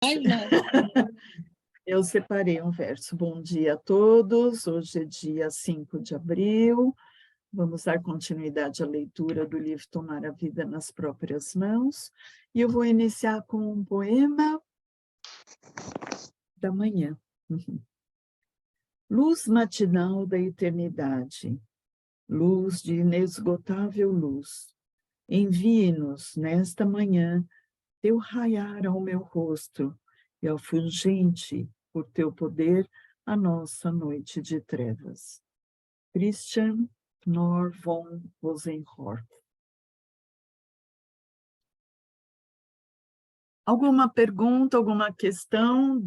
Imagina. Eu separei um verso. Bom dia a todos. Hoje é dia 5 de abril. Vamos dar continuidade à leitura do livro Tomar a Vida nas Próprias Mãos. E eu vou iniciar com um poema da manhã. Luz matinal da eternidade, luz de inesgotável luz, envie-nos nesta manhã teu raiar ao meu rosto e ao fulgente por teu poder a nossa noite de trevas. Christian Knorr von Rosenhorst. Alguma pergunta, alguma questão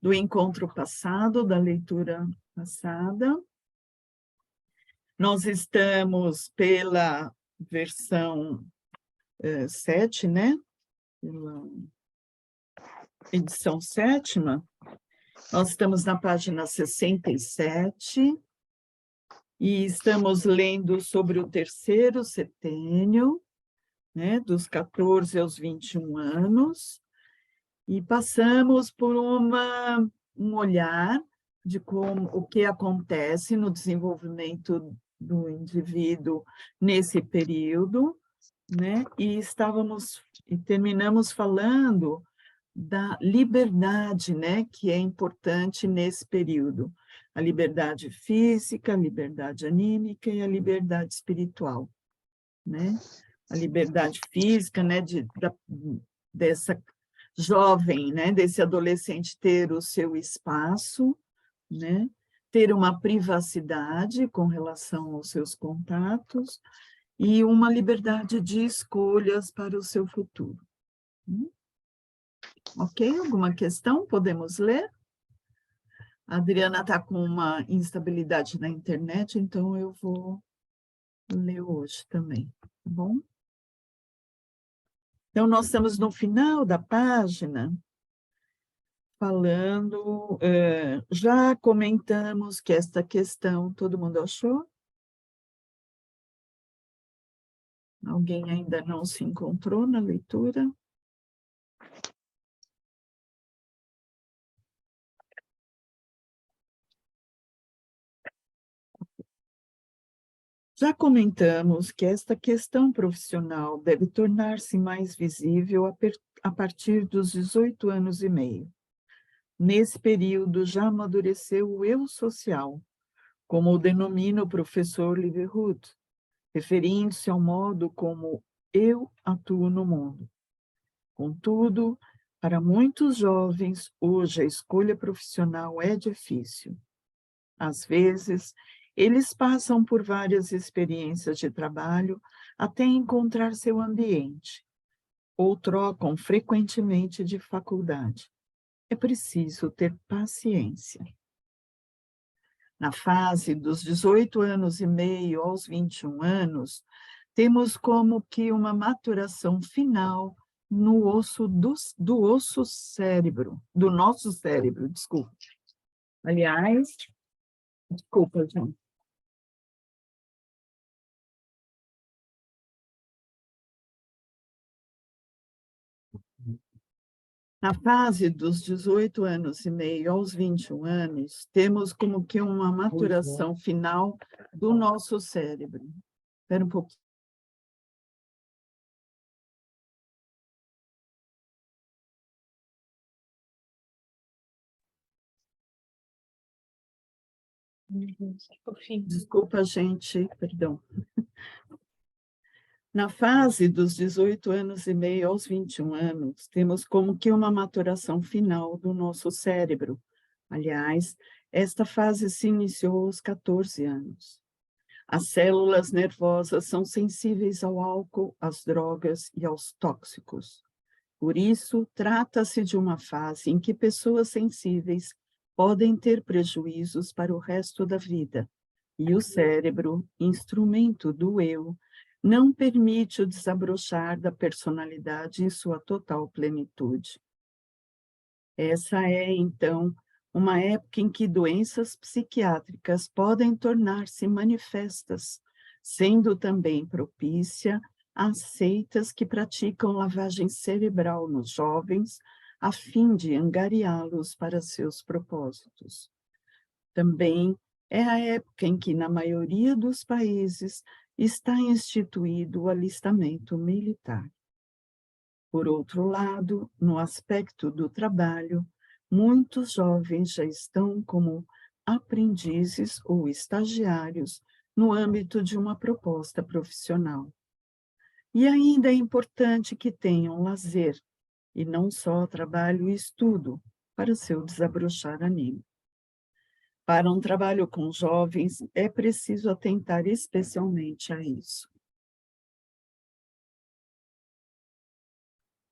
do encontro passado, da leitura passada? Nós estamos pela versão 7, né? Pela edição 7ª. Nós estamos na página 67 e estamos lendo sobre o terceiro setênio, né, dos 14 aos 21 anos, e passamos por um olhar de como o que acontece no desenvolvimento do indivíduo nesse período, né, e terminamos falando da liberdade, né, que é importante nesse período. A liberdade física, a liberdade anímica e a liberdade espiritual, né? A liberdade física, né, dessa jovem, né, desse adolescente ter o seu espaço, né, ter uma privacidade com relação aos seus contatos e uma liberdade de escolhas para o seu futuro. Ok? Alguma questão? Podemos ler? A Adriana está com uma instabilidade na internet, então eu vou ler hoje também, tá bom? Então, nós estamos no final da página, falando, já comentamos que esta questão, todo mundo achou? Alguém ainda não se encontrou na leitura? Já comentamos que esta questão profissional deve tornar-se mais visível a partir dos 18 anos e meio. Nesse período já amadureceu o eu social, como o denomina o professor Liverhood, referindo-se ao modo como eu atuo no mundo. Contudo, para muitos jovens, hoje a escolha profissional é difícil. Às vezes, eles passam por várias experiências de trabalho até encontrar seu ambiente, ou trocam frequentemente de faculdade. É preciso ter paciência. Na fase dos 18 anos e meio aos 21 anos, temos como que uma maturação final no osso do osso cérebro, do nosso cérebro, desculpa. Aliás, desculpa, gente. Na fase dos 18 anos e meio aos 21 anos, temos como que uma maturação final do nosso cérebro. Espera um pouquinho. Desculpa, gente, perdão. Na fase dos 18 anos e meio aos 21 anos, temos como que uma maturação final do nosso cérebro. Aliás, esta fase se iniciou aos 14 anos. As células nervosas são sensíveis ao álcool, às drogas e aos tóxicos. Por isso, trata-se de uma fase em que pessoas sensíveis podem ter prejuízos para o resto da vida, e o cérebro, instrumento do eu, não permite o desabrochar da personalidade em sua total plenitude. Essa é, então, uma época em que doenças psiquiátricas podem tornar-se manifestas, sendo também propícia às seitas que praticam lavagem cerebral nos jovens, a fim de angariá-los para seus propósitos. Também é a época em que, na maioria dos países, está instituído o alistamento militar. Por outro lado, no aspecto do trabalho, muitos jovens já estão como aprendizes ou estagiários no âmbito de uma proposta profissional. E ainda é importante que tenham lazer, e não só trabalho e estudo, para o seu desabrochar anímico. Para um trabalho com jovens, é preciso atentar especialmente a isso.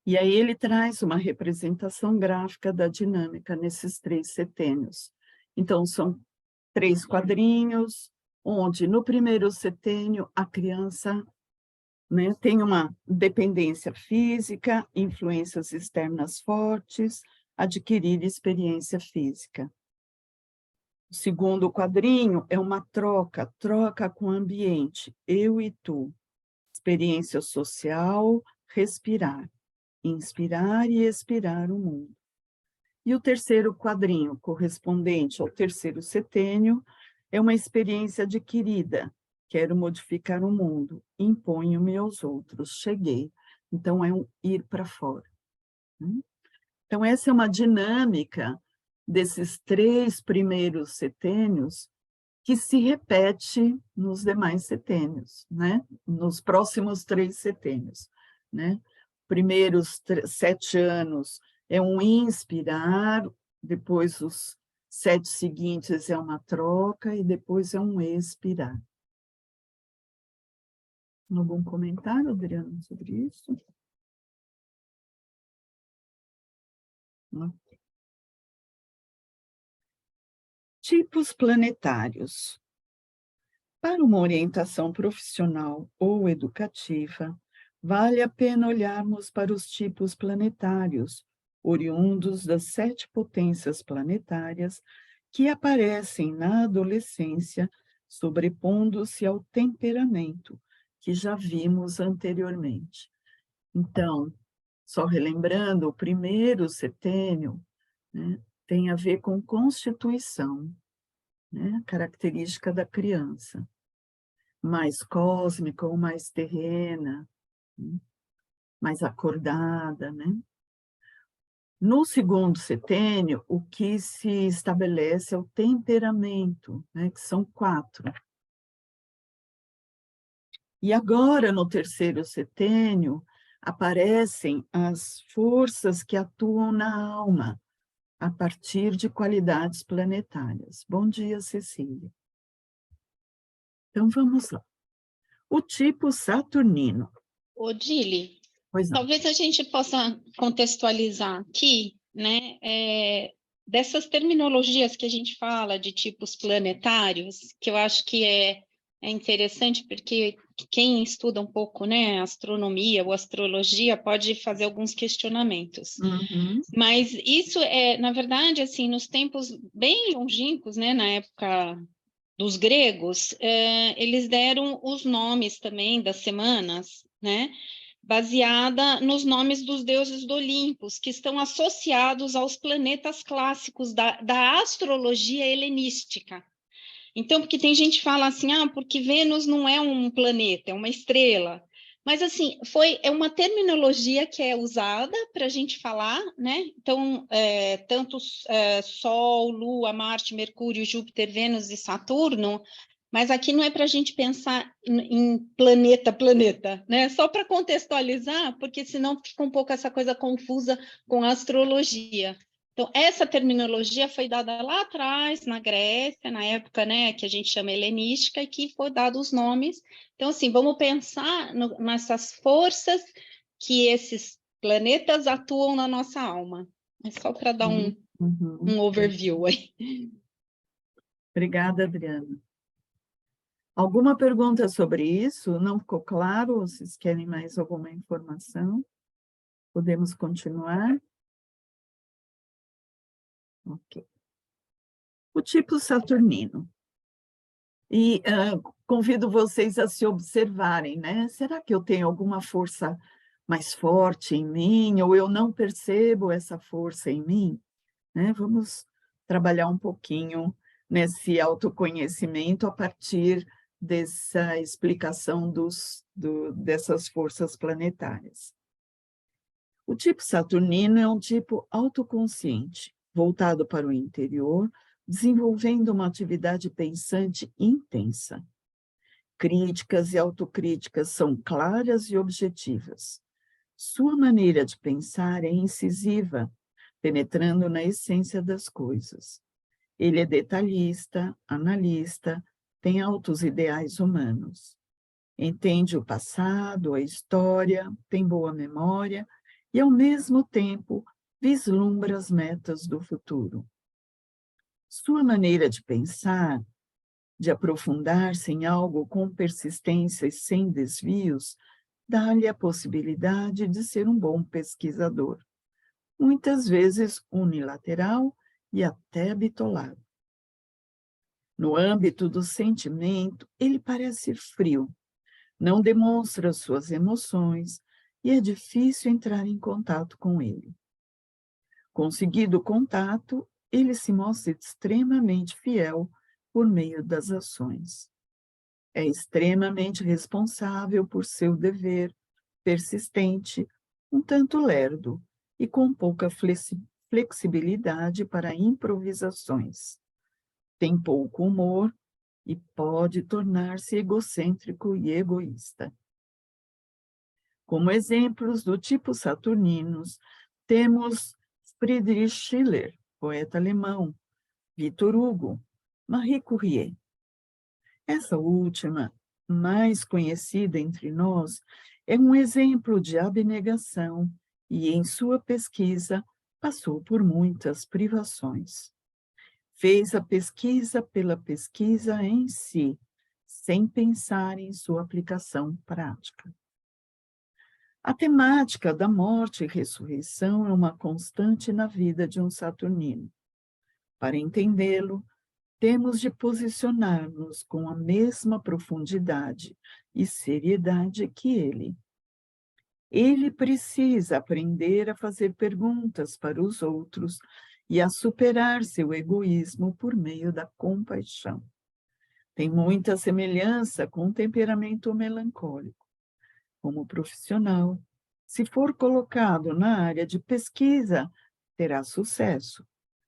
E aí ele traz uma representação gráfica da dinâmica nesses 3 setênios. Então, são 3 quadrinhos, onde no primeiro setênio a criança, né, tem uma dependência física, influências externas fortes, adquirir experiência física. O segundo quadrinho é uma troca com o ambiente, eu e tu. Experiência social, respirar. Inspirar e expirar o mundo. E o terceiro quadrinho, correspondente ao terceiro setênio, é uma experiência adquirida. Quero modificar o mundo, imponho-me aos outros, cheguei. Então, é um ir para fora. Então, essa é uma dinâmica desses 3 primeiros setênios que se repete nos demais setênios, né? Nos próximos 3 setênios, né? Primeiros 7 anos é um inspirar, depois os 7 seguintes é uma troca e depois é um expirar. Algum comentário, Adriana, sobre isso? Não. Tipos planetários. Para uma orientação profissional ou educativa, vale a pena olharmos para os tipos planetários, oriundos das 7 potências planetárias que aparecem na adolescência, sobrepondo-se ao temperamento, que já vimos anteriormente. Então, só relembrando, o primeiro setênio, né, tem a ver com constituição, né, característica da criança, mais cósmica ou mais terrena, né, mais acordada, né? No segundo setênio, o que se estabelece é o temperamento, né, que são 4. E agora, no terceiro setênio, aparecem as forças que atuam na alma, a partir de qualidades planetárias. Bom dia, Cecília. Então, vamos lá. O tipo saturnino. Odile, Pois não. talvez a gente possa contextualizar aqui, né, dessas terminologias que a gente fala de tipos planetários, que eu acho que é interessante porque quem estuda um pouco, né, astronomia ou astrologia pode fazer alguns questionamentos. Uhum. Mas isso é, na verdade, assim, nos tempos bem longínquos, né, na época dos gregos, eles deram os nomes também das semanas, né, baseada nos nomes dos deuses do Olimpo, que estão associados aos planetas clássicos da astrologia helenística. Então, porque tem gente que fala assim, porque Vênus não é um planeta, é uma estrela. Mas, assim, é uma terminologia que é usada para a gente falar, né? Então, tanto Sol, Lua, Marte, Mercúrio, Júpiter, Vênus e Saturno, mas aqui não é para a gente pensar em planeta, né? Só para contextualizar, porque senão fica um pouco essa coisa confusa com a astrologia. Então, essa terminologia foi dada lá atrás, na Grécia, na época, né, que a gente chama helenística, e que foi dado os nomes. Então, assim, vamos pensar nessas forças que esses planetas atuam na nossa alma. É só para dar um overview aí. Obrigada, Adriana. Alguma pergunta sobre isso? Não ficou claro? Vocês querem mais alguma informação? Podemos continuar? Ok. O tipo saturnino. E convido vocês a se observarem, né? Será que eu tenho alguma força mais forte em mim, ou eu não percebo essa força em mim, né? Vamos trabalhar um pouquinho nesse autoconhecimento a partir dessa explicação dessas forças planetárias. O tipo saturnino é um tipo autoconsciente, voltado para o interior, desenvolvendo uma atividade pensante intensa. Críticas e autocríticas são claras e objetivas. Sua maneira de pensar é incisiva, penetrando na essência das coisas. Ele é detalhista, analista, tem altos ideais humanos. Entende o passado, a história, tem boa memória e, ao mesmo tempo, vislumbra as metas do futuro. Sua maneira de pensar, de aprofundar-se em algo com persistência e sem desvios, dá-lhe a possibilidade de ser um bom pesquisador, muitas vezes unilateral e até bitolado. No âmbito do sentimento, ele parece frio, não demonstra suas emoções e é difícil entrar em contato com ele. Conseguido o contato, ele se mostra extremamente fiel por meio das ações. É extremamente responsável por seu dever, persistente, um tanto lerdo e com pouca flexibilidade para improvisações. Tem pouco humor e pode tornar-se egocêntrico e egoísta. Como exemplos do tipo saturninos, temos Friedrich Schiller, poeta alemão, Victor Hugo, Marie Curie. Essa última, mais conhecida entre nós, é um exemplo de abnegação e, em sua pesquisa, passou por muitas privações. Fez a pesquisa pela pesquisa em si, sem pensar em sua aplicação prática. A temática da morte e ressurreição é uma constante na vida de um saturnino. Para entendê-lo, temos de posicionar-nos com a mesma profundidade e seriedade que ele. Ele precisa aprender a fazer perguntas para os outros e a superar seu egoísmo por meio da compaixão. Tem muita semelhança com o temperamento melancólico. Como profissional, se for colocado na área de pesquisa, terá sucesso,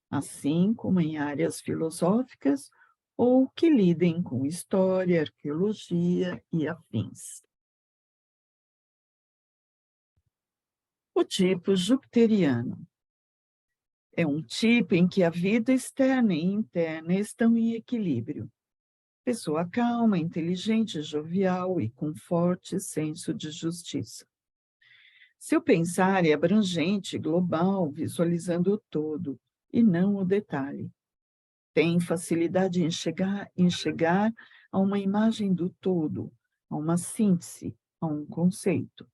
assim como em áreas filosóficas ou que lidem com história, arqueologia e afins. O tipo jupiteriano é um tipo em que a vida externa e interna estão em equilíbrio. Pessoa calma, inteligente, jovial e com forte senso de justiça. Seu pensar é abrangente, global, visualizando o todo e não o detalhe. Tem facilidade em chegar a uma imagem do todo, a uma síntese, a um conceito.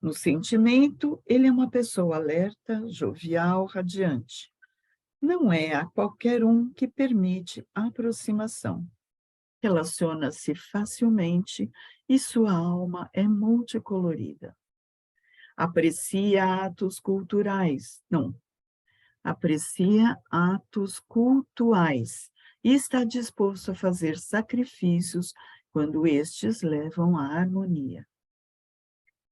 No sentimento, ele é uma pessoa alerta, jovial, radiante. Não é a qualquer um que permite aproximação. Relaciona-se facilmente e sua alma é multicolorida. Aprecia atos cultuais e está disposto a fazer sacrifícios quando estes levam à harmonia.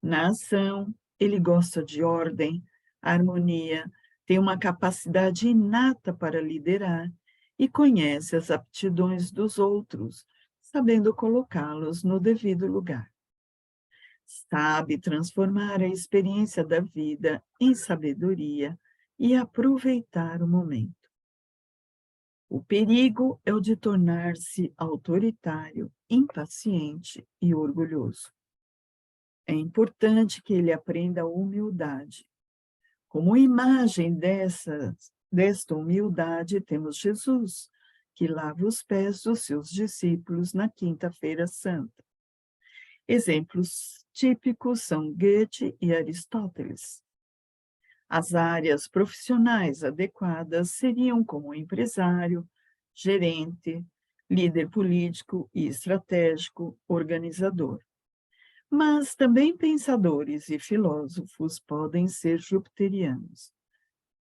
Na ação, ele gosta de ordem, harmonia, tem uma capacidade inata para liderar e conhece as aptidões dos outros, sabendo colocá-los no devido lugar. Sabe transformar a experiência da vida em sabedoria e aproveitar o momento. O perigo é o de tornar-se autoritário, impaciente e orgulhoso. É importante que ele aprenda a humildade. Como imagem desta humildade, temos Jesus, que lava os pés dos seus discípulos na Quinta-feira Santa. Exemplos típicos são Goethe e Aristóteles. As áreas profissionais adequadas seriam como empresário, gerente, líder político e estratégico, organizador. Mas também pensadores e filósofos podem ser jupiterianos.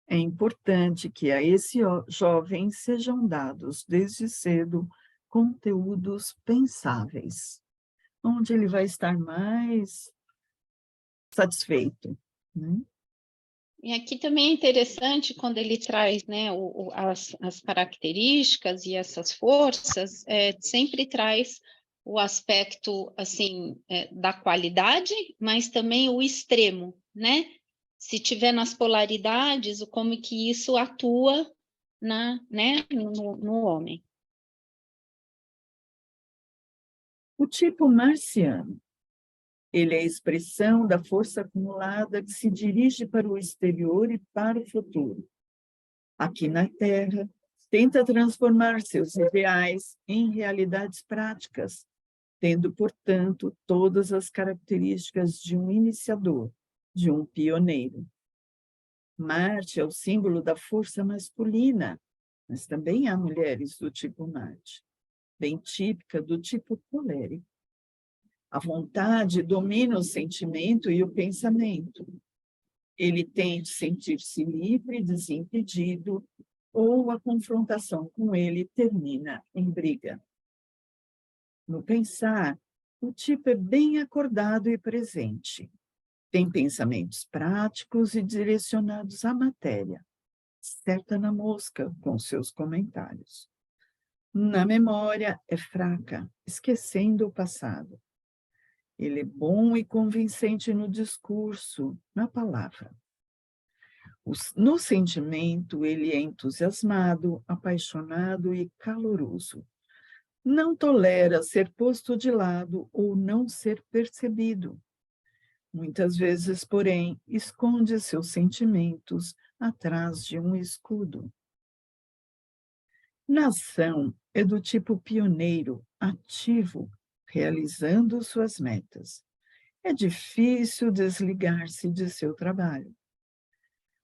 É importante que a esse jovem sejam dados desde cedo conteúdos pensáveis, onde ele vai estar mais satisfeito, né? E aqui também é interessante quando ele traz, né, as características e essas forças, sempre traz o aspecto, assim, da qualidade, mas também o extremo, né? Se tiver nas polaridades, como que isso atua né, no homem. O tipo marciano, ele é a expressão da força acumulada que se dirige para o exterior e para o futuro. Aqui na Terra, tenta transformar seus ideais em realidades práticas, tendo, portanto, todas as características de um iniciador, de um pioneiro. Marte é o símbolo da força masculina, mas também há mulheres do tipo Marte, bem típica do tipo colérico. A vontade domina o sentimento e o pensamento. Ele tem de sentir-se livre, desimpedido, ou a confrontação com ele termina em briga. No pensar, o tipo é bem acordado e presente. Tem pensamentos práticos e direcionados à matéria, certa na mosca com seus comentários. Na memória, é fraca, esquecendo o passado. Ele é bom e convincente no discurso, na palavra. No sentimento, ele é entusiasmado, apaixonado e caloroso. Não tolera ser posto de lado ou não ser percebido. Muitas vezes, porém, esconde seus sentimentos atrás de um escudo. Na ação, é do tipo pioneiro, ativo, realizando suas metas. É difícil desligar-se de seu trabalho.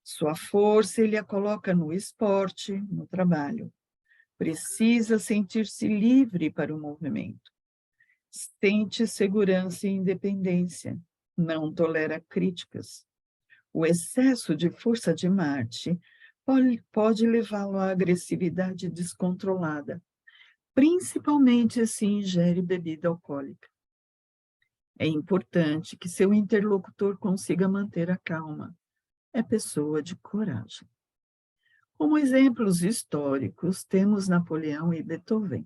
Sua força ele a coloca no esporte, no trabalho. Precisa sentir-se livre para o movimento. Sente segurança e independência. Não tolera críticas. O excesso de força de Marte pode levá-lo à agressividade descontrolada, principalmente se ingere bebida alcoólica. É importante que seu interlocutor consiga manter a calma. É pessoa de coragem. Como exemplos históricos, temos Napoleão e Beethoven.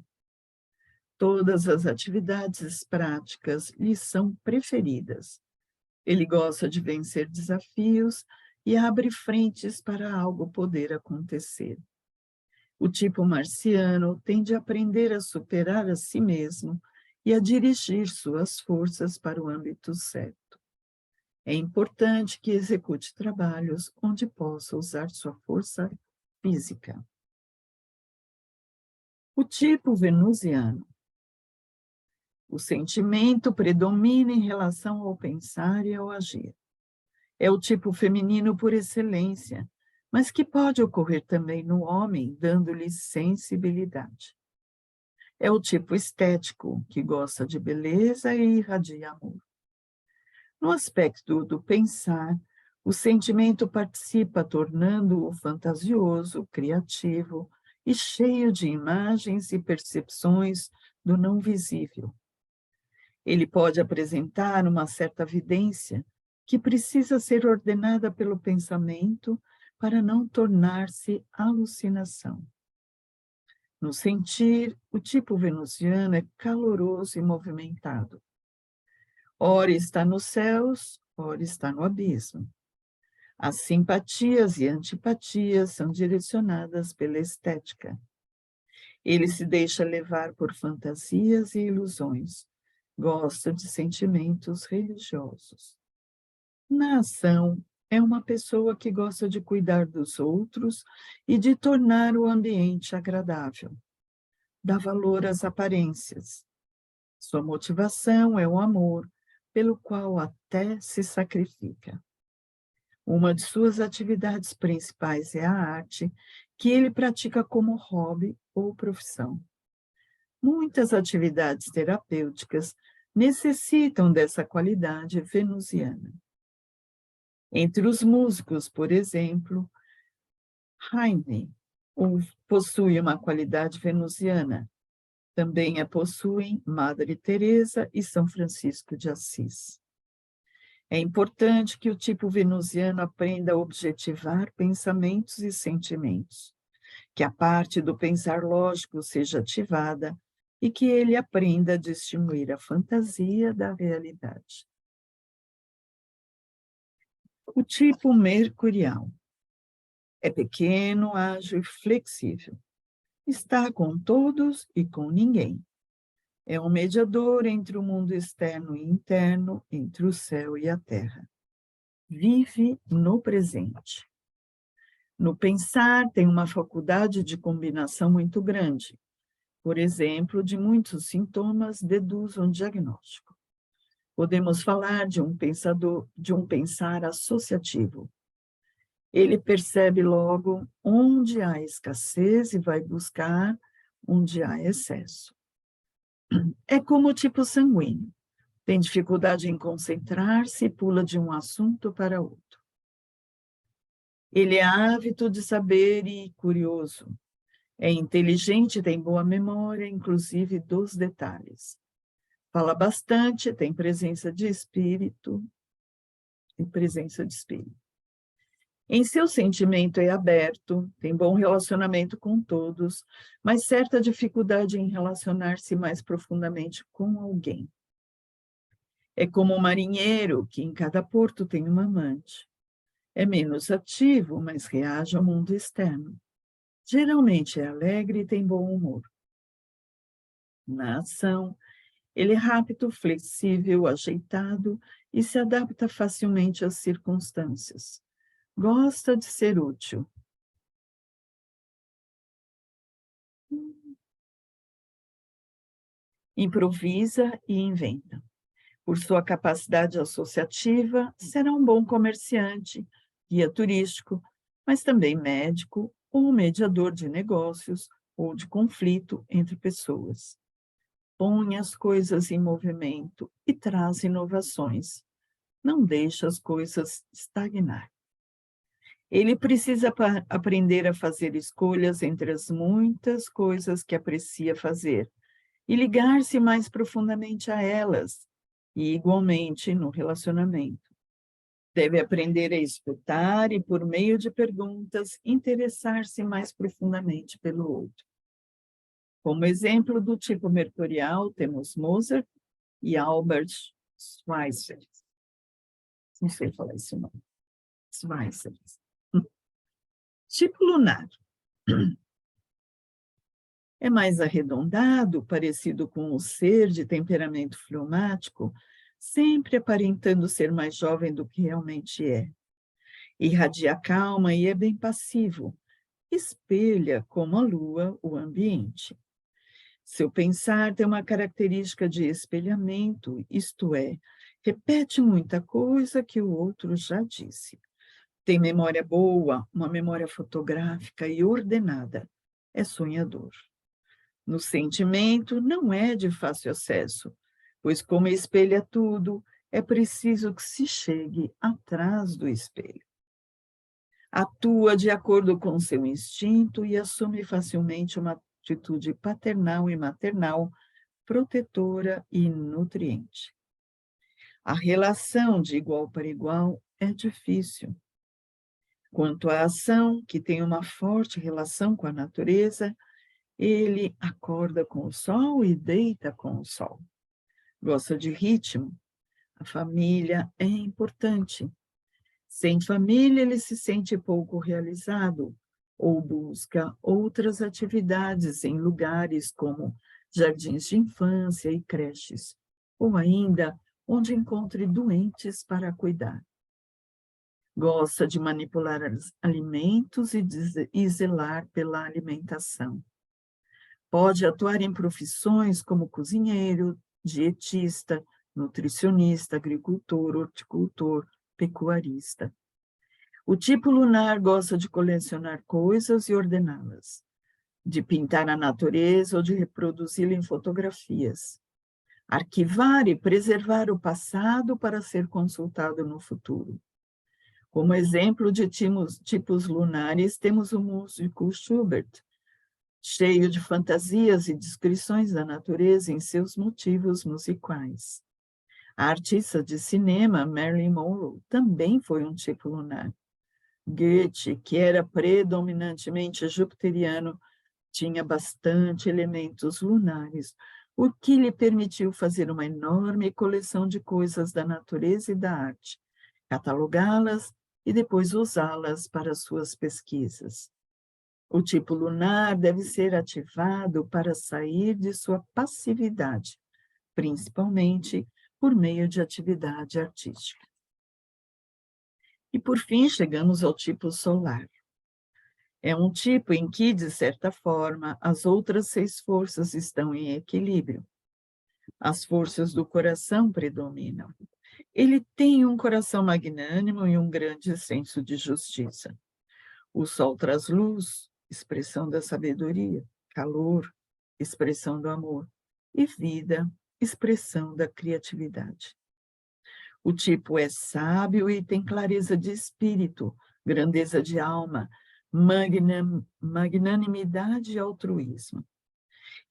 Todas as atividades práticas lhe são preferidas. Ele gosta de vencer desafios e abre frentes para algo poder acontecer. O tipo marciano tende a aprender a superar a si mesmo e a dirigir suas forças para o âmbito certo. É importante que execute trabalhos onde possa usar sua força física. O tipo venusiano. O sentimento predomina em relação ao pensar e ao agir. É o tipo feminino por excelência, mas que pode ocorrer também no homem, dando-lhe sensibilidade. É o tipo estético, que gosta de beleza e irradia amor. No aspecto do pensar, o sentimento participa, tornando-o fantasioso, criativo e cheio de imagens e percepções do não visível. Ele pode apresentar uma certa vidência que precisa ser ordenada pelo pensamento para não tornar-se alucinação. No sentir, o tipo venusiano é caloroso e movimentado. Ora está nos céus, ora está no abismo. As simpatias e antipatias são direcionadas pela estética. Ele se deixa levar por fantasias e ilusões. Gosta de sentimentos religiosos. Na ação, é uma pessoa que gosta de cuidar dos outros e de tornar o ambiente agradável. Dá valor às aparências. Sua motivação é o amor, pelo qual até se sacrifica. Uma de suas atividades principais é a arte, que ele pratica como hobby ou profissão. Muitas atividades terapêuticas necessitam dessa qualidade venusiana. Entre os músicos, por exemplo, Haydn possui uma qualidade venusiana. Também a possuem Madre Teresa e São Francisco de Assis. É importante que o tipo venusiano aprenda a objetivar pensamentos e sentimentos, que a parte do pensar lógico seja ativada e que ele aprenda a distinguir a fantasia da realidade. O tipo mercurial é pequeno, ágil e flexível. Está com todos e com ninguém. É um mediador entre o mundo externo e interno, entre o céu e a terra. Vive no presente. No pensar, tem uma faculdade de combinação muito grande. Por exemplo, de muitos sintomas deduz um diagnóstico. Podemos falar de um pensar associativo. Ele percebe logo onde há escassez e vai buscar onde há excesso. É como o tipo sanguíneo. Tem dificuldade em concentrar-se e pula de um assunto para outro. Ele é ávido de saber e curioso. É inteligente, tem boa memória, inclusive dos detalhes. Fala bastante, tem presença de espírito. Em seu sentimento é aberto, tem bom relacionamento com todos, mas certa dificuldade em relacionar-se mais profundamente com alguém. É como um marinheiro que em cada porto tem uma amante. É menos ativo, mas reage ao mundo externo. Geralmente é alegre e tem bom humor. Na ação, ele é rápido, flexível, ajeitado e se adapta facilmente às circunstâncias. Gosta de ser útil. Improvisa e inventa. Por sua capacidade associativa, será um bom comerciante, guia turístico, mas também médico ou mediador de negócios ou de conflito entre pessoas. Põe as coisas em movimento e traz inovações. Não deixa as coisas estagnar. Ele precisa aprender a fazer escolhas entre as muitas coisas que aprecia fazer e ligar-se mais profundamente a elas, e igualmente no relacionamento. Deve aprender a escutar e, por meio de perguntas, interessar-se mais profundamente pelo outro. Como exemplo do tipo mercurial, temos Mozart e Albert Schweitzer. Não sei falar esse nome. Schweitzer. Tipo lunar. É mais arredondado, parecido com o ser de temperamento fleumático, sempre aparentando ser mais jovem do que realmente é. Irradia calma e é bem passivo. Espelha, como a lua, o ambiente. Seu pensar tem uma característica de espelhamento, isto é, repete muita coisa que o outro já disse. Tem memória boa, uma memória fotográfica e ordenada. É sonhador. No sentimento, não é de fácil acesso, pois como espelha tudo, é preciso que se chegue atrás do espelho. Atua de acordo com seu instinto e assume facilmente uma atitude paternal e maternal, protetora e nutriente. A relação de igual para igual é difícil. Quanto à ação, que tem uma forte relação com a natureza, ele acorda com o sol e deita com o sol. Gosta de ritmo. A família é importante. Sem família, ele se sente pouco realizado ou busca outras atividades em lugares como jardins de infância e creches, ou ainda onde encontre doentes para cuidar. Gosta de manipular alimentos e zelar pela alimentação. Pode atuar em profissões como cozinheiro, dietista, nutricionista, agricultor, horticultor, pecuarista. O tipo lunar gosta de colecionar coisas e ordená-las, de pintar a natureza ou de reproduzi-la em fotografias. Arquivar e preservar o passado para ser consultado no futuro. Como exemplo de tipos lunares, temos o músico Schubert, cheio de fantasias e descrições da natureza em seus motivos musicais. A artista de cinema Marilyn Monroe também foi um tipo lunar. Goethe, que era predominantemente jupiteriano, tinha bastante elementos lunares, o que lhe permitiu fazer uma enorme coleção de coisas da natureza e da arte, catalogá-las e depois usá-las para suas pesquisas. O tipo lunar deve ser ativado para sair de sua passividade, principalmente por meio de atividade artística. E, por fim, chegamos ao tipo solar. É um tipo em que, de certa forma, as outras 6 forças estão em equilíbrio. As forças do coração predominam. Ele tem um coração magnânimo e um grande senso de justiça. O sol traz luz, expressão da sabedoria, calor, expressão do amor, e vida, expressão da criatividade. O tipo é sábio e tem clareza de espírito, grandeza de alma, magnanimidade e altruísmo.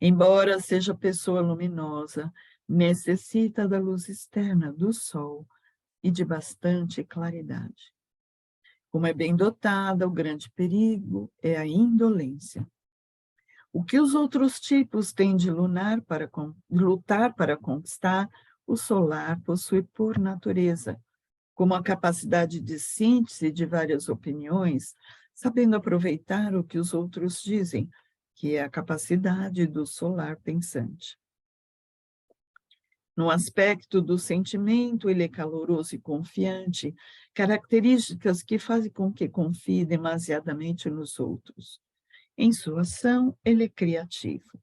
Embora seja pessoa luminosa, necessita da luz externa do sol e de bastante claridade. Como é bem dotada, o grande perigo é a indolência. O que os outros tipos têm de lutar para conquistar, o solar possui por natureza, como a capacidade de síntese de várias opiniões, sabendo aproveitar o que os outros dizem, que é a capacidade do solar pensante. No aspecto do sentimento, ele é caloroso e confiante, características que fazem com que confie demasiadamente nos outros. Em sua ação, ele é criativo.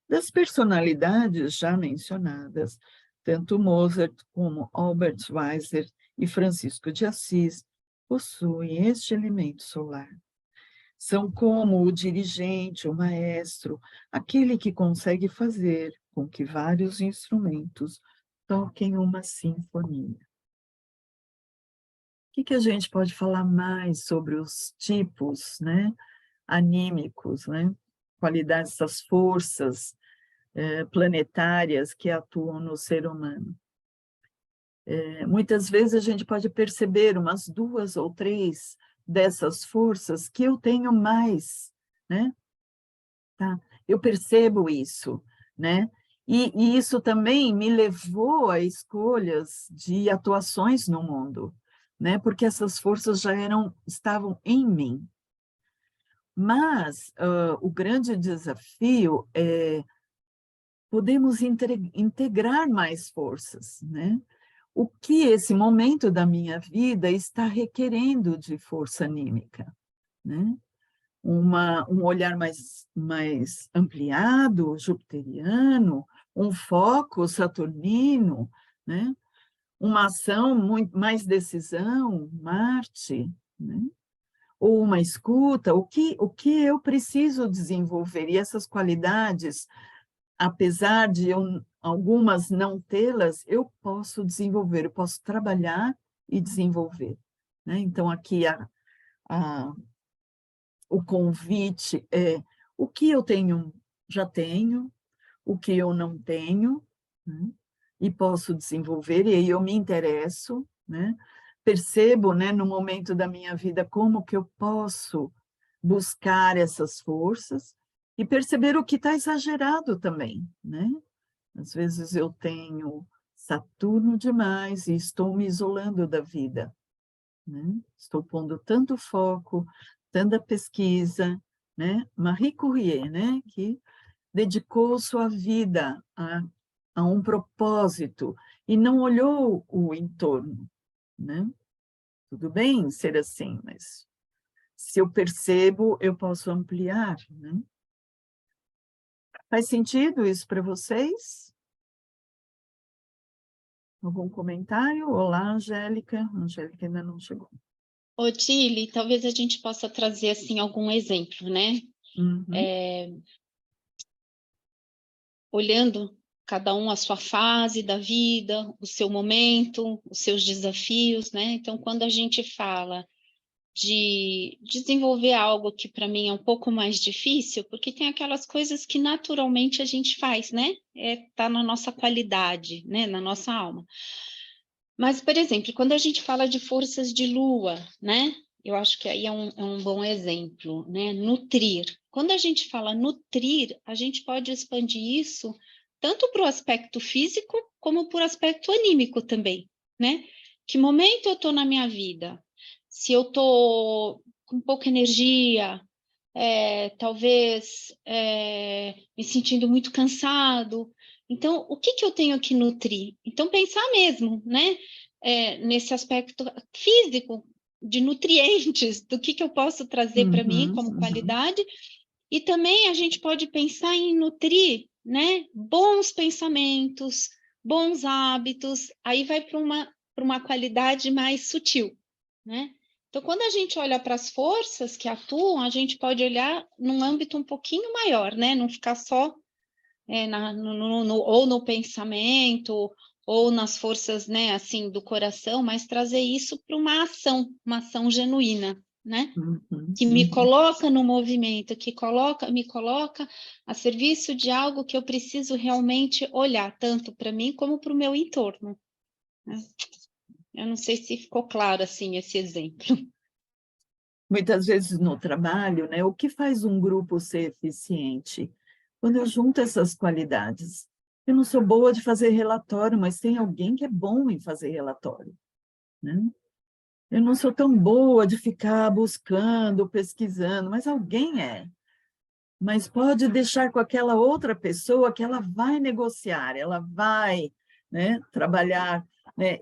Das personalidades já mencionadas, tanto Mozart como Albert Schweitzer e Francisco de Assis possuem este elemento solar. São como o dirigente, o maestro, aquele que consegue fazer com que vários instrumentos toquem uma sinfonia. O que a gente pode falar mais sobre os tipos, né, anímicos, né? Qualidades, essas forças planetárias que atuam no ser humano? Muitas vezes a gente pode perceber umas 2 ou 3 dessas forças que eu tenho mais, né? Tá? Eu percebo isso, né? E isso também me levou a escolhas de atuações no mundo, né? Porque essas forças já estavam em mim. Mas o grande desafio é podemos integrar mais forças, né? O que esse momento da minha vida está requerendo de força anímica, né? Um olhar mais ampliado, jupiteriano, um foco saturnino, né? Uma ação mais decisão, Marte, né? Ou uma escuta, o que eu preciso desenvolver? E essas qualidades, apesar de algumas não tê-las, eu posso desenvolver, eu posso trabalhar e desenvolver, né? Então, aqui o convite é o que eu já tenho, o que eu não tenho, né? E posso desenvolver, e aí eu me interesso, né? Percebo, né, no momento da minha vida como que eu posso buscar essas forças e perceber o que está exagerado também, né? Às vezes eu tenho Saturno demais e estou me isolando da vida, né? Estou pondo tanto foco, tanta pesquisa, né? Marie Curie, né? Que dedicou sua vida a um propósito e não olhou o entorno, né? Tudo bem ser assim, mas se eu percebo, eu posso ampliar, né? Faz sentido isso para vocês? Algum comentário? Olá, Angélica. Angélica ainda não chegou. Ô, Tili, talvez a gente possa trazer assim algum exemplo, né? Uhum. Olhando cada um a sua fase da vida, o seu momento, os seus desafios, né? Então, quando a gente fala de desenvolver algo que para mim é um pouco mais difícil, porque tem aquelas coisas que naturalmente a gente faz, né? Tá na nossa qualidade, né? Na nossa alma. Mas, por exemplo, quando a gente fala de forças de lua, né? Eu acho que aí é um bom exemplo, né? Nutrir. Quando a gente fala nutrir, a gente pode expandir isso tanto para o aspecto físico como para o aspecto anímico também, né? Que momento eu estou na minha vida? Se eu estou com pouca energia, talvez me sentindo muito cansado. Então, o que eu tenho que nutrir? Então, pensar mesmo, né? Nesse aspecto físico, de nutrientes, do que eu posso trazer para mim Uhum, como uhum. qualidade. E também a gente pode pensar em nutrir, né? Bons pensamentos, bons hábitos, aí vai para uma qualidade mais sutil, né? Então, quando a gente olha para as forças que atuam, a gente pode olhar num âmbito um pouquinho maior, né? Não ficar só ou no pensamento, ou nas forças, né, assim, do coração, mas trazer isso para uma ação genuína, né? Uhum, Que me uhum. coloca no movimento, me coloca a serviço de algo que eu preciso realmente olhar, tanto para mim como para o meu entorno, né? Eu não sei se ficou claro assim esse exemplo. Muitas vezes no trabalho, né, o que faz um grupo ser eficiente? Quando eu junto essas qualidades. Eu não sou boa de fazer relatório, mas tem alguém que é bom em fazer relatório, né? Eu não sou tão boa de ficar buscando, pesquisando, mas alguém é. Mas pode deixar com aquela outra pessoa que ela vai negociar, ela vai, né, trabalhar, né,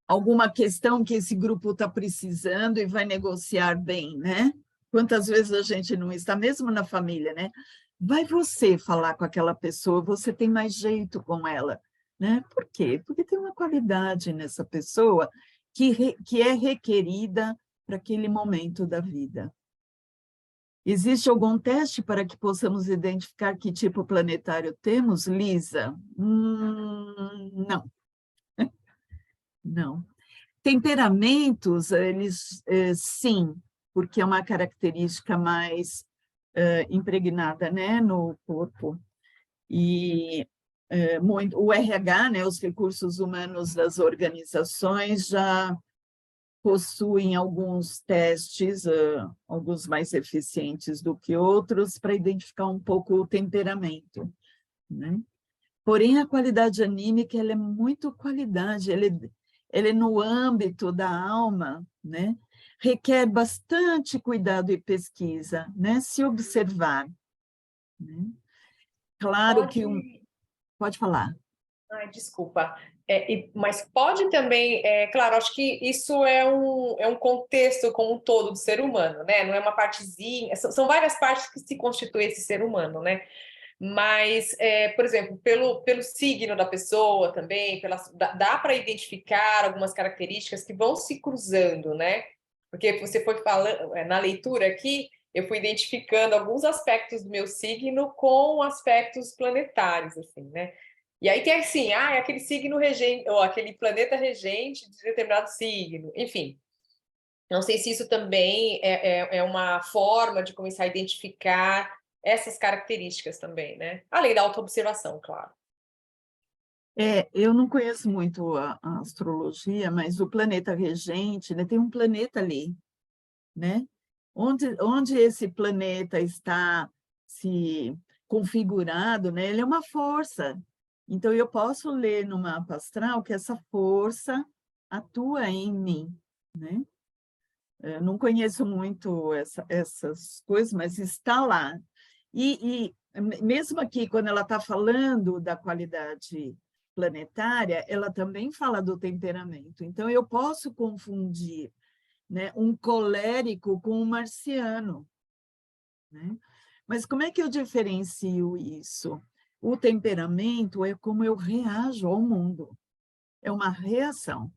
alguma questão que esse grupo está precisando e vai negociar bem, né? Quantas vezes a gente não está, mesmo na família, né? Vai você falar com aquela pessoa, você tem mais jeito com ela, né? Por quê? Porque tem uma qualidade nessa pessoa que é requerida para aquele momento da vida. Existe algum teste para que possamos identificar que tipo planetário temos, Lisa? Não, não. Temperamentos, eles, sim, porque é uma característica mais impregnada, né, no corpo. E o RH, né, os recursos humanos das organizações já possuem alguns testes, alguns mais eficientes do que outros, para identificar um pouco o temperamento, né? Porém, a qualidade anímica, ela é muito qualidade, ela é no âmbito da alma, né? Requer bastante cuidado e pesquisa, né? Se observar, né? Claro que Pode. pode falar. Ai, desculpa. Mas pode também, claro, acho que isso é um contexto como um todo do ser humano, né? Não é uma partezinha, são várias partes que se constituem esse ser humano, né? Mas, por exemplo, pelo signo da pessoa também, dá para identificar algumas características que vão se cruzando, né? Porque você foi falando, na leitura aqui, eu fui identificando alguns aspectos do meu signo com aspectos planetários, assim, né? E aí tem assim, é aquele signo regente, ou aquele planeta regente de determinado signo, enfim. Não sei se isso também é uma forma de começar a identificar essas características também, né? Além da autoobservação, claro. Eu não conheço muito a astrologia, mas o planeta regente, né, tem um planeta ali, né? Onde esse planeta está se configurado, né? Ele é uma força. Então, eu posso ler no mapa astral que essa força atua em mim, né? Eu não conheço muito essas coisas, mas está lá. E mesmo aqui, quando ela está falando da qualidade planetária, ela também fala do temperamento. Então, eu posso confundir, né, um colérico com um marciano, né? Mas como é que eu diferencio isso? O temperamento é como eu reajo ao mundo, é uma reação.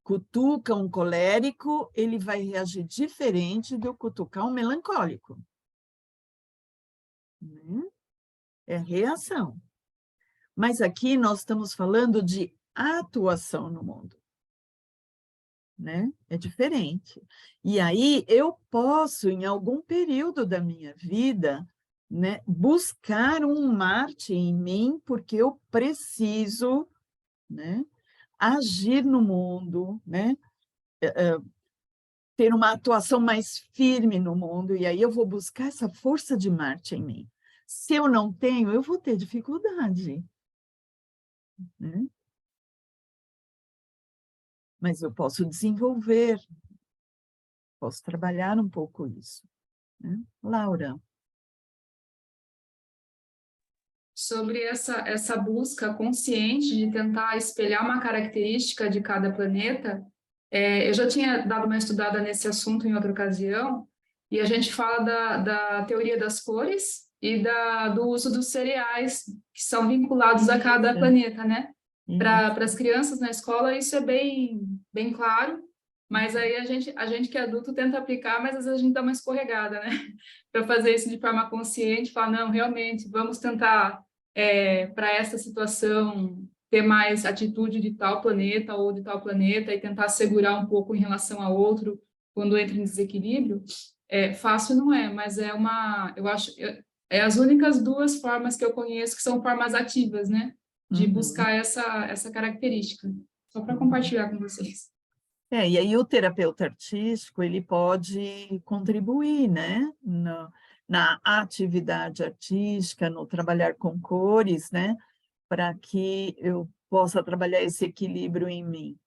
Cutuca um colérico, ele vai reagir diferente do cutucar um melancólico, né? é reação. Mas aqui nós estamos falando de atuação no mundo, né? É diferente. E aí eu posso, em algum período da minha vida, né, buscar um Marte em mim, porque eu preciso, né, agir no mundo, né, ter uma atuação mais firme no mundo, e aí eu vou buscar essa força de Marte em mim. Se eu não tenho, eu vou ter dificuldade, né? Mas eu posso desenvolver, posso trabalhar um pouco isso, né? Laura. Sobre essa busca consciente de tentar espelhar uma característica de cada planeta, eu já tinha dado uma estudada nesse assunto em outra ocasião, e a gente fala da teoria das cores e do uso dos cereais que são vinculados a cada planeta, né? Para as crianças na escola isso é bem claro, mas aí a gente que é adulto tenta aplicar, mas às vezes a gente dá uma escorregada, né? Para fazer isso de forma consciente, falar, não, realmente, vamos tentar, para essa situação, ter mais atitude de tal planeta ou de tal planeta e tentar segurar um pouco em relação a outro quando entra em desequilíbrio. Fácil não é, mas eu acho, é as únicas duas formas que eu conheço que são formas ativas, né? De buscar essa característica. Só para compartilhar com vocês. E aí o terapeuta artístico, ele pode contribuir, né, na atividade artística, no trabalhar com cores, né, para que eu possa trabalhar esse equilíbrio em mim.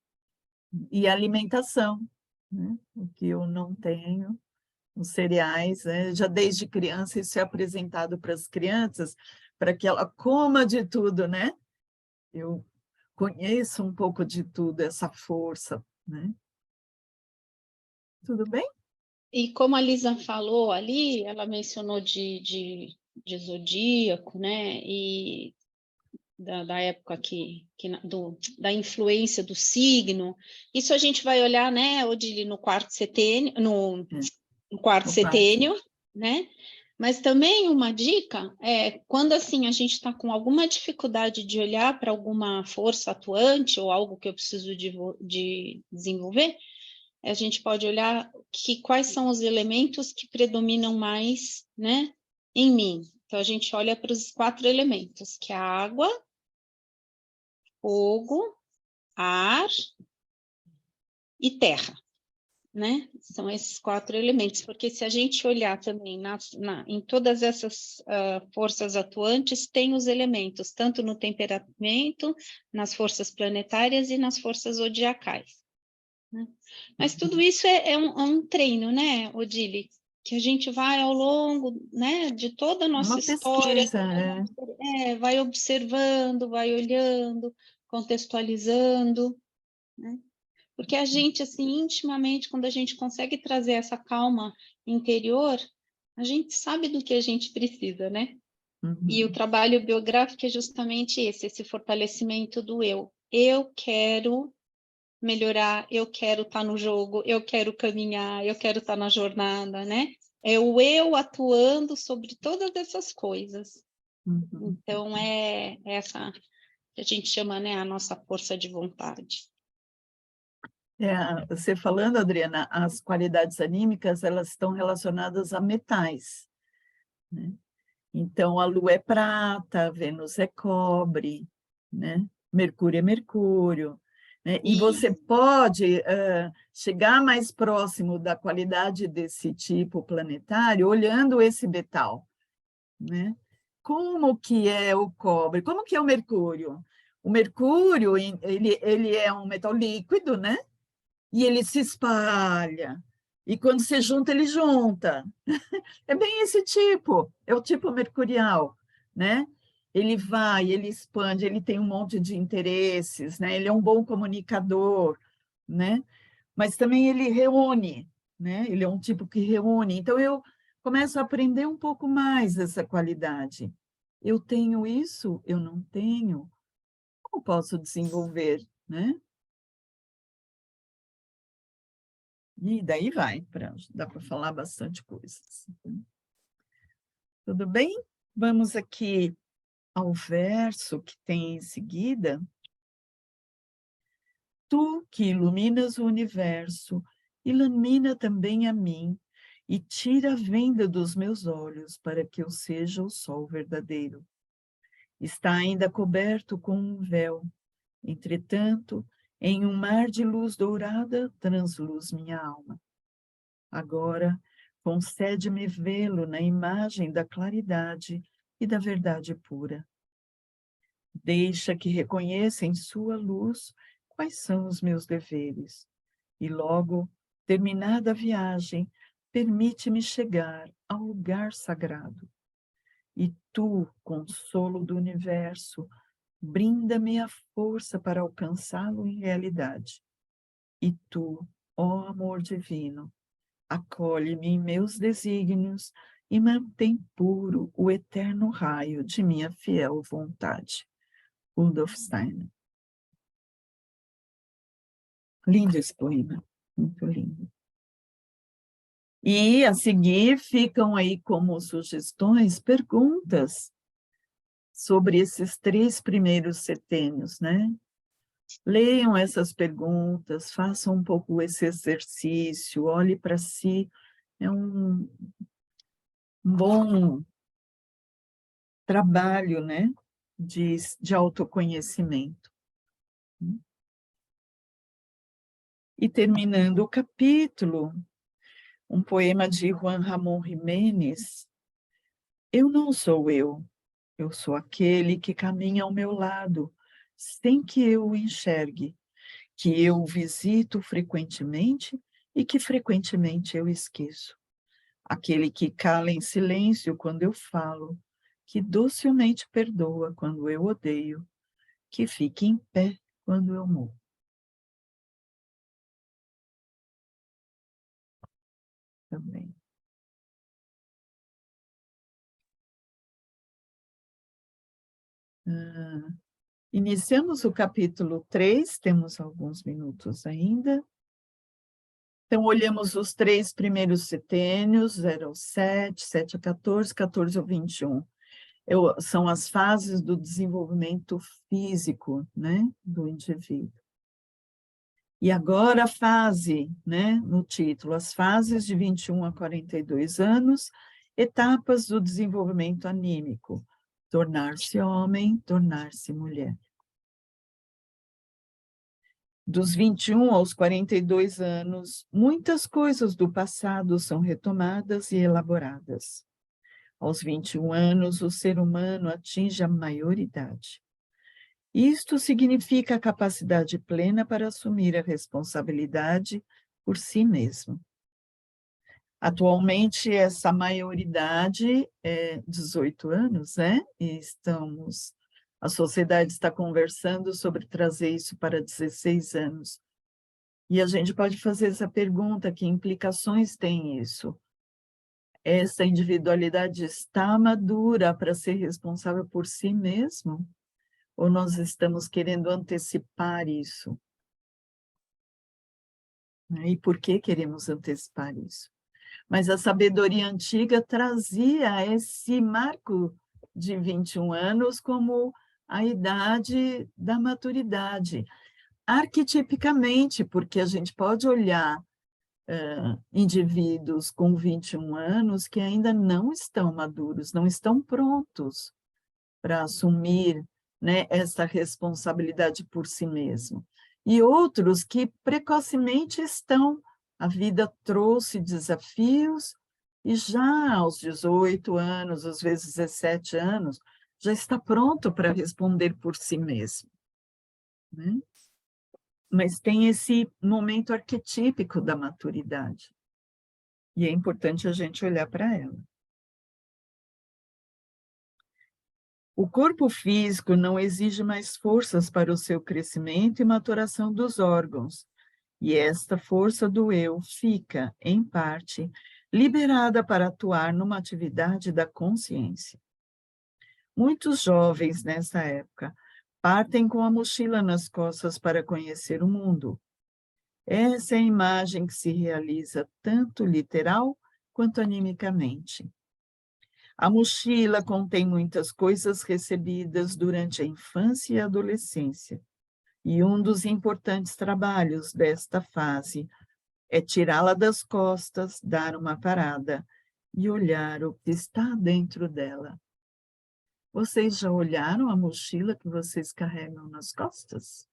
E alimentação, né, o que eu não tenho, os cereais, né, já desde criança isso é apresentado para as crianças, para que ela coma de tudo, né? Eu conheço um pouco de tudo, essa força, né? Tudo bem? E como a Lisa falou ali, ela mencionou de zodíaco, né? E da época da influência do signo. Isso a gente vai olhar, né, Odile, no quarto setênio, no quarto setênio, né? Mas também uma dica é quando assim a gente está com alguma dificuldade de olhar para alguma força atuante ou algo que eu preciso de desenvolver, a gente pode olhar quais são os elementos que predominam mais, né, em mim. Então a gente olha para os 4 elementos, que é a água, fogo, ar e terra, né? São esses 4 elementos, porque se a gente olhar também em todas essas forças atuantes, tem os elementos, tanto no temperamento, nas forças planetárias e nas forças zodiacais. Né? Mas tudo isso é um treino, né, Odile? Que a gente vai ao longo, né, de toda a nossa história, vai observando, vai olhando, contextualizando, né? Porque a gente, assim, intimamente, quando a gente consegue trazer essa calma interior, a gente sabe do que a gente precisa, né? E o trabalho biográfico é justamente esse fortalecimento do eu. Eu quero melhorar, eu quero estar no jogo, eu quero caminhar, eu quero estar na jornada, né? É o eu atuando sobre todas essas coisas. Então, é essa que a gente chama, né, a nossa força de vontade. Você falando, Adriana, as qualidades anímicas, elas estão relacionadas a metais, né? Então, a Lua é prata, Vênus é cobre, né? Mercúrio é mercúrio, né? E você pode chegar mais próximo da qualidade desse tipo planetário olhando esse metal, né? Como que é o cobre? Como que é o mercúrio? O mercúrio, ele é um metal líquido, né? E ele se espalha. E quando se junta, ele junta. É bem esse tipo, é o tipo mercurial, né? Ele vai, ele expande, ele tem um monte de interesses, né? Ele é um bom comunicador, né? Mas também ele reúne, né? Ele é um tipo que reúne. Então, eu começo a aprender um pouco mais essa qualidade. Eu tenho isso? Eu não tenho? Como posso desenvolver, né? E daí vai, dá para falar bastante coisas. Tudo bem? Vamos aqui ao verso que tem em seguida, tu que iluminas o universo, ilumina também a mim e tira a venda dos meus olhos para que eu seja o sol verdadeiro. Está ainda coberto com um véu. Entretanto, em um mar de luz dourada, transluz minha alma. Agora, concede-me vê-lo na imagem da claridade e da verdade pura. Deixa que reconheça em sua luz quais são os meus deveres. E logo, terminada a viagem, permite-me chegar ao lugar sagrado. E tu, consolo do universo, brinda-me a força para alcançá-lo em realidade. E tu, ó amor divino, acolhe-me em meus desígnios e mantém puro o eterno raio de minha fiel vontade. Rudolf Steiner. Lindo esse poema, muito lindo. E a seguir ficam aí como sugestões, perguntas sobre esses 3 primeiros setênios, né? Leiam essas perguntas, façam um pouco esse exercício, olhe para si, é um bom trabalho, né? De autoconhecimento. E terminando o capítulo, um poema de Juan Ramón Jiménez, eu não sou eu sou aquele que caminha ao meu lado, sem que eu o enxergue, que eu visito frequentemente e que frequentemente eu esqueço. Aquele que cala em silêncio quando eu falo, que docilmente perdoa quando eu odeio, que fica em pé quando eu morro. Também. Iniciamos o capítulo 3, temos alguns minutos ainda. Então, olhamos os 3 primeiros setênios, 0 ao 7, 7 a 14, 14 ao 21. São as fases do desenvolvimento físico, né, do indivíduo. E agora a fase, né, no título, as fases de 21 a 42 anos, etapas do desenvolvimento anímico, tornar-se homem, tornar-se mulher. Dos 21 aos 42 anos, muitas coisas do passado são retomadas e elaboradas. Aos 21 anos, o ser humano atinge a maioridade. Isto significa a capacidade plena para assumir a responsabilidade por si mesmo. Atualmente, essa maioridade é 18 anos, né? E a sociedade está conversando sobre trazer isso para 16 anos. E a gente pode fazer essa pergunta, que implicações tem isso? Essa individualidade está madura para ser responsável por si mesmo? Ou nós estamos querendo antecipar isso? E por que queremos antecipar isso? Mas a sabedoria antiga trazia esse marco de 21 anos como a idade da maturidade, arquetipicamente, porque a gente pode olhar indivíduos com 21 anos que ainda não estão maduros, não estão prontos para assumir, né, essa responsabilidade por si mesmo. E outros que precocemente estão. A vida trouxe desafios e já aos 18 anos, às vezes 17 anos, já está pronto para responder por si mesmo, né? Mas tem esse momento arquetípico da maturidade. E é importante a gente olhar para ela. O corpo físico não exige mais forças para o seu crescimento e maturação dos órgãos, e esta força do eu fica, em parte, liberada para atuar numa atividade da consciência. Muitos jovens, nessa época, partem com a mochila nas costas para conhecer o mundo. Essa é a imagem que se realiza tanto literal quanto animicamente. A mochila contém muitas coisas recebidas durante a infância e a adolescência, e um dos importantes trabalhos desta fase é tirá-la das costas, dar uma parada e olhar o que está dentro dela. Vocês já olharam a mochila que vocês carregam nas costas?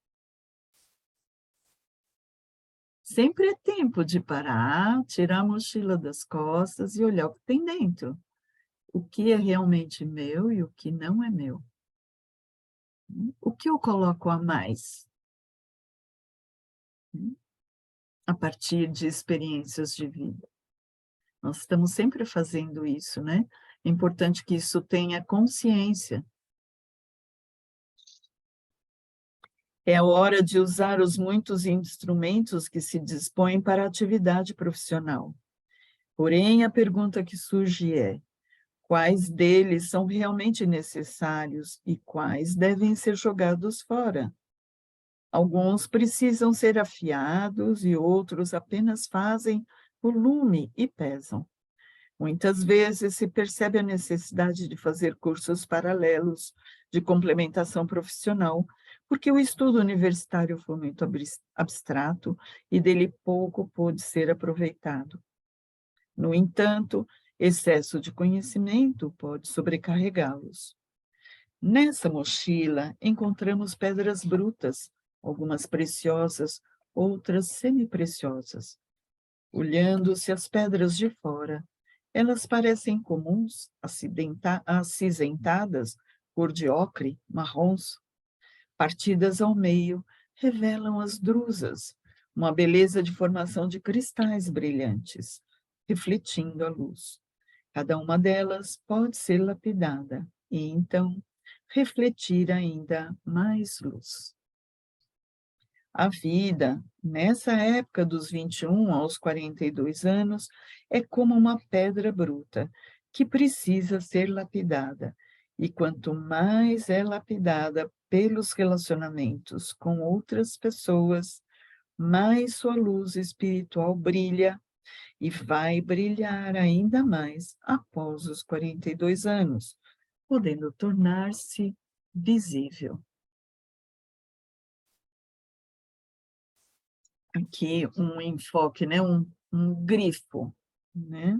Sempre é tempo de parar, tirar a mochila das costas e olhar o que tem dentro. O que é realmente meu e o que não é meu. O que eu coloco a mais? A partir de experiências de vida. Nós estamos sempre fazendo isso, né? É importante que isso tenha consciência. É hora de usar os muitos instrumentos que se dispõem para a atividade profissional. Porém, a pergunta que surge é: quais deles são realmente necessários e quais devem ser jogados fora? Alguns precisam ser afiados e outros apenas fazem volume e pesam. Muitas vezes se percebe a necessidade de fazer cursos paralelos de complementação profissional, porque o estudo universitário foi muito abstrato e dele pouco pôde ser aproveitado. No entanto, excesso de conhecimento pode sobrecarregá-los. Nessa mochila, encontramos pedras brutas, algumas preciosas, outras semi-preciosas. Olhando-se as pedras de fora, elas parecem comuns, acinzentadas, cor de ocre, marrons. Partidas ao meio, revelam as drusas, uma beleza de formação de cristais brilhantes, refletindo a luz. Cada uma delas pode ser lapidada e, então, refletir ainda mais luz. A vida, nessa época dos 21 aos 42 anos, é como uma pedra bruta, que precisa ser lapidada. E quanto mais é lapidada pelos relacionamentos com outras pessoas, mais sua luz espiritual brilha e vai brilhar ainda mais após os 42 anos, podendo tornar-se visível. Aqui um enfoque, né? um grifo, né?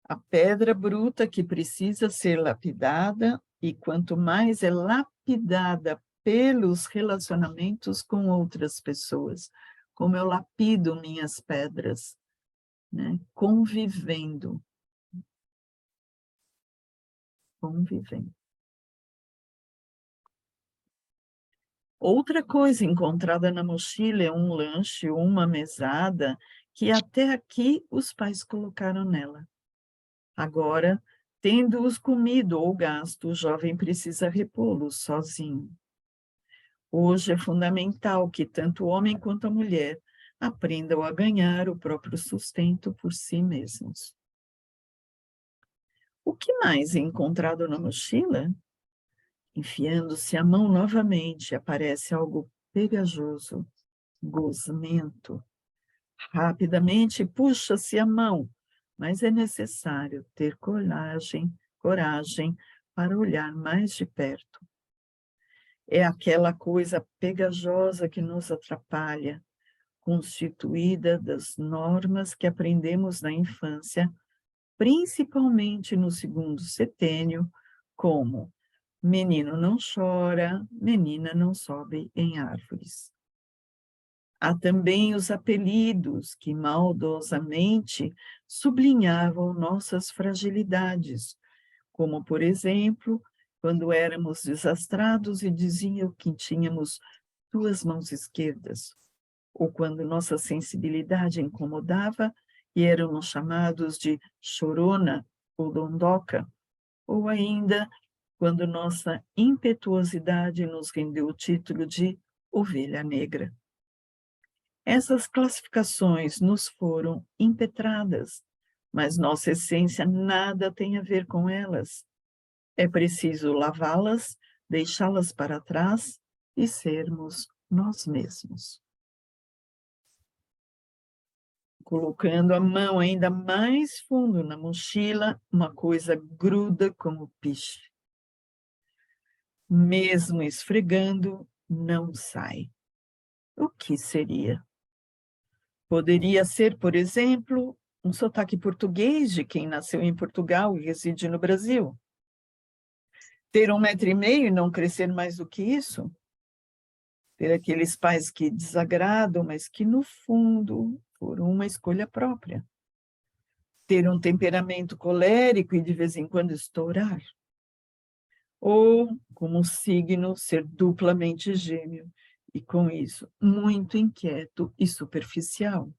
A pedra bruta que precisa ser lapidada, e quanto mais é lapidada pelos relacionamentos com outras pessoas, como eu lapido minhas pedras, né? Convivendo. Outra coisa encontrada na mochila é um lanche ou uma mesada que até aqui os pais colocaram nela. Agora, tendo-os comido ou gasto, o jovem precisa repô-los sozinho. Hoje é fundamental que tanto o homem quanto a mulher aprendam a ganhar o próprio sustento por si mesmos. O que mais é encontrado na mochila? Enfiando-se a mão novamente, aparece algo pegajoso, gosmento. Rapidamente puxa-se a mão, mas é necessário ter coragem para olhar mais de perto. É aquela coisa pegajosa que nos atrapalha, constituída das normas que aprendemos na infância, principalmente no segundo setênio, como menino não chora, menina não sobe em árvores. Há também os apelidos que maldosamente sublinhavam nossas fragilidades, como, por exemplo, quando éramos desastrados e diziam que tínhamos 2 mãos esquerdas, ou quando nossa sensibilidade incomodava e éramos chamados de chorona ou dondoca, ou ainda quando nossa impetuosidade nos rendeu o título de ovelha negra. Essas classificações nos foram impetradas, mas nossa essência nada tem a ver com elas. É preciso lavá-las, deixá-las para trás e sermos nós mesmos. Colocando a mão ainda mais fundo na mochila, uma coisa gruda como piche. Mesmo esfregando, não sai. O que seria? Poderia ser, por exemplo, um sotaque português de quem nasceu em Portugal e reside no Brasil. Ter 1,5 m e não crescer mais do que isso? Ter aqueles pais que desagradam, mas que, no fundo, foram uma escolha própria. Ter um temperamento colérico e, de vez em quando, estourar. Ou, como signo, ser duplamente gêmeo e, com isso, muito inquieto e superficial.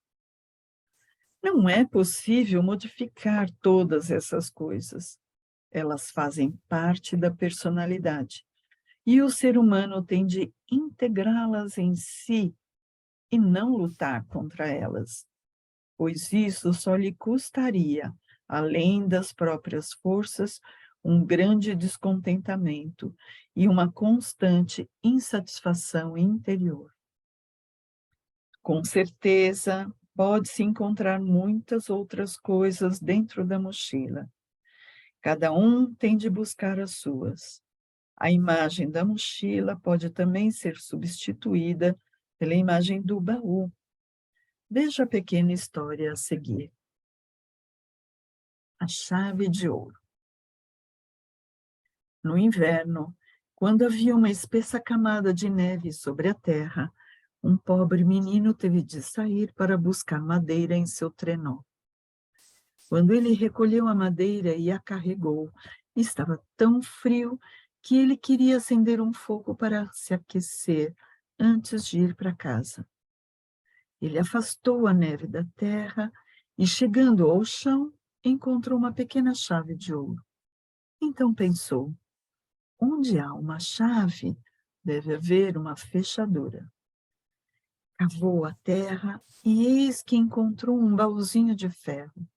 Não é possível modificar todas essas coisas. Elas fazem parte da personalidade. E o ser humano tem de integrá-las em si e não lutar contra elas, pois isso só lhe custaria, além das próprias forças, um grande descontentamento e uma constante insatisfação interior. Com certeza, pode-se encontrar muitas outras coisas dentro da mochila. Cada um tem de buscar as suas. A imagem da mochila pode também ser substituída pela imagem do baú. Veja a pequena história a seguir. A chave de ouro. No inverno, quando havia uma espessa camada de neve sobre a terra, um pobre menino teve de sair para buscar madeira em seu trenó. Quando ele recolheu a madeira e a carregou, estava tão frio que ele queria acender um fogo para se aquecer antes de ir para casa. Ele afastou a neve da terra e, chegando ao chão, encontrou uma pequena chave de ouro. Então pensou, onde há uma chave, deve haver uma fechadura. Cavou a terra e eis que encontrou um baúzinho de ferro.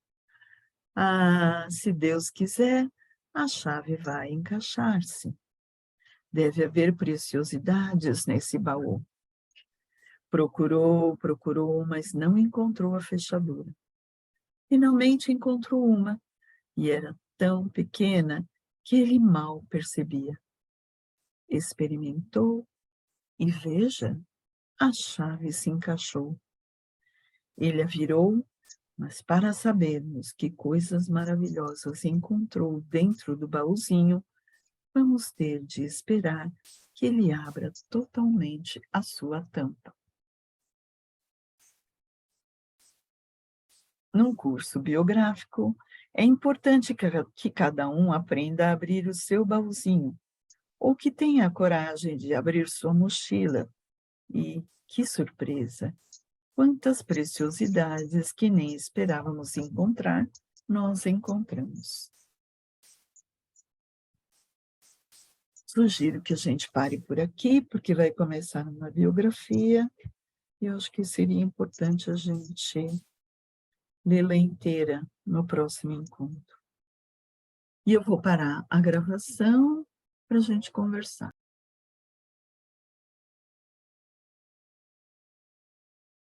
Ah, se Deus quiser, a chave vai encaixar-se. Deve haver preciosidades nesse baú. Procurou, mas não encontrou a fechadura. Finalmente encontrou uma, e era tão pequena que ele mal percebia. Experimentou e, veja, a chave se encaixou. Ele a virou, mas para sabermos que coisas maravilhosas encontrou dentro do baúzinho, vamos ter de esperar que ele abra totalmente a sua tampa. Num curso biográfico, é importante que cada um aprenda a abrir o seu baúzinho, ou que tenha a coragem de abrir sua mochila. E, que surpresa! Quantas preciosidades que nem esperávamos encontrar, nós encontramos. Sugiro que a gente pare por aqui, porque vai começar uma biografia, e eu acho que seria importante a gente lê-la inteira no próximo encontro. E eu vou parar a gravação para a gente conversar.